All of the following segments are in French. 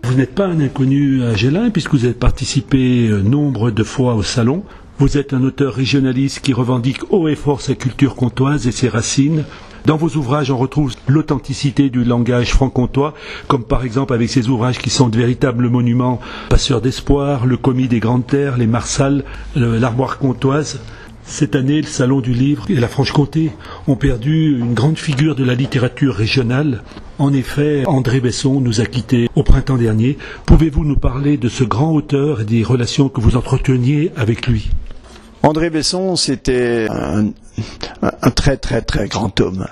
Vous n'êtes pas un inconnu à Gélin puisque vous avez participé nombre de fois au salon. Vous êtes un auteur régionaliste qui revendique haut et fort sa culture comtoise et ses racines. Dans vos ouvrages, on retrouve l'authenticité du langage franc-comtois, comme par exemple avec ces ouvrages qui sont de véritables monuments, Passeurs d'espoir, Le commis des grandes terres, Les Marsales, l'Armoire comtoise. Cette année, le Salon du Livre et la Franche-Comté ont perdu une grande figure de la littérature régionale. En effet, André Besson nous a quittés au printemps dernier. Pouvez-vous nous parler de ce grand auteur et des relations que vous entreteniez avec lui ? André Besson, c'était un très très très grand homme.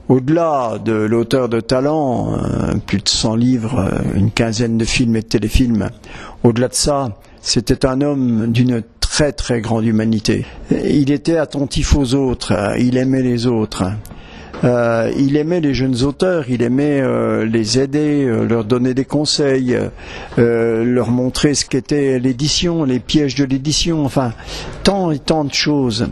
Au-delà de l'auteur de talent, plus de 100 livres, une quinzaine de films et de téléfilms, au-delà de ça, c'était un homme d'une très très grande humanité. Il était attentif aux autres, il aimait les autres. Il aimait les jeunes auteurs, il aimait les aider, leur donner des conseils, leur montrer ce qu'était l'édition, les pièges de l'édition, enfin, tant et tant de choses.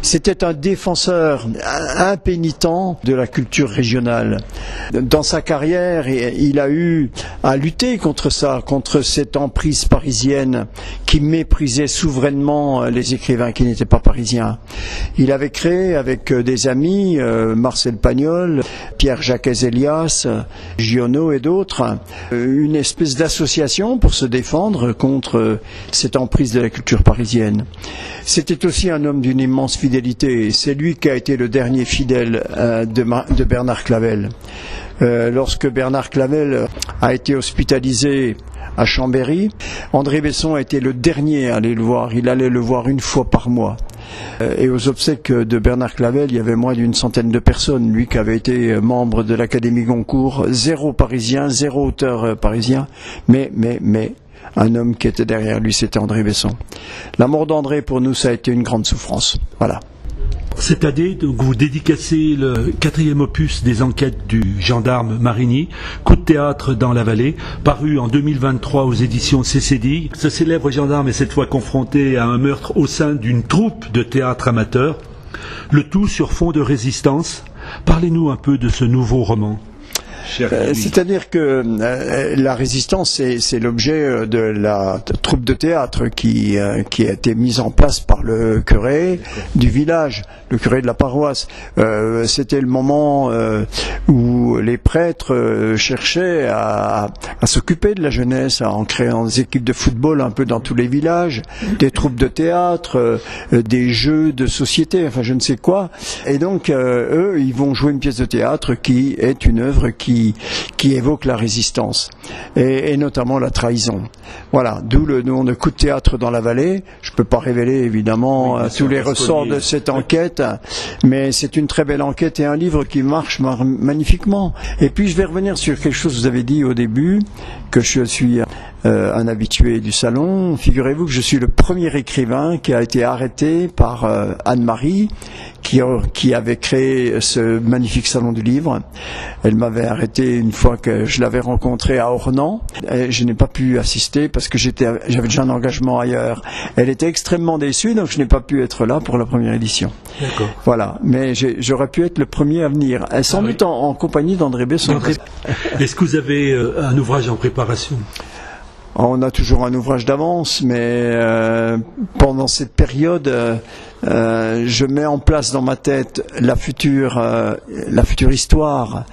C'était un défenseur impénitent de la culture régionale. Dans sa carrière, il a eu à lutter contre ça, contre cette emprise parisienne qui méprisait souverainement les écrivains qui n'étaient pas parisiens. Il avait créé avec des amis, Marcel Pagnol, Pierre-Jacques Elias, Giono et d'autres, une espèce d'association pour se défendre contre cette emprise de la culture parisienne. C'était aussi un homme d'une immense fidélité. C'est lui qui a été le dernier fidèle de Bernard Clavel. Lorsque Bernard Clavel a été hospitalisé à Chambéry, André Besson a été le dernier à aller le voir. Il allait le voir une fois par mois. Et aux obsèques de Bernard Clavel, il y avait moins d'une centaine de personnes. Lui qui avait été membre de l'Académie Goncourt, zéro parisien, zéro auteur parisien, mais un homme qui était derrière lui, c'était André Besson. La mort d'André, pour nous, ça a été une grande souffrance. Voilà. Cette année, vous dédicacez le 4e opus des enquêtes du gendarme Marigny, Coup de théâtre dans la vallée, paru en 2023 aux éditions CCDI. Ce célèbre gendarme est cette fois confronté à un meurtre au sein d'une troupe de théâtre amateur, le tout sur fond de résistance. Parlez-nous un peu de ce nouveau roman. C'est-à-dire que la résistance, c'est l'objet de la troupe de théâtre qui a été mise en place par le curé du village, le curé de la paroisse. C'était le moment où les prêtres cherchaient à s'occuper de la jeunesse en créant des équipes de football un peu dans tous les villages, des troupes de théâtre, des jeux de société, enfin je ne sais quoi. Et donc eux, ils vont jouer une pièce de théâtre qui est une œuvre qui évoque la résistance et notamment la trahison. Voilà, d'où le nom de Coup de théâtre dans la vallée. Je ne peux pas révéler évidemment tous les ressorts de cette enquête, mais c'est une très belle enquête et un livre qui marche magnifiquement. Et puis je vais revenir sur quelque chose que vous avez dit au début, que je suis un habitué du salon. Figurez-vous que je suis le premier écrivain qui a été arrêté par Anne-Marie, qui avait créé ce magnifique salon du livre. Elle m'avait arrêté une fois que je l'avais rencontrée à Ornans. Et je n'ai pas pu assister parce que j'avais déjà un engagement ailleurs. Elle était extrêmement déçue, donc je n'ai pas pu être là pour la première édition. D'accord. Voilà, mais j'aurais pu être le premier à venir, sans doute en compagnie d'André Besson. Est-ce que vous avez un ouvrage en préparation ? On a toujours un ouvrage d'avance, mais pendant cette période, je mets en place dans ma tête la future histoire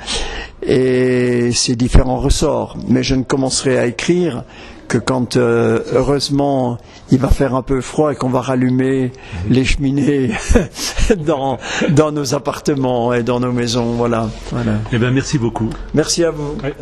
et ses différents ressorts. Mais je ne commencerai à écrire que quand, heureusement, il va faire un peu froid et qu'on va rallumer les cheminées dans nos appartements et dans nos maisons. Voilà. Eh bien, merci beaucoup. Merci à vous. Ouais.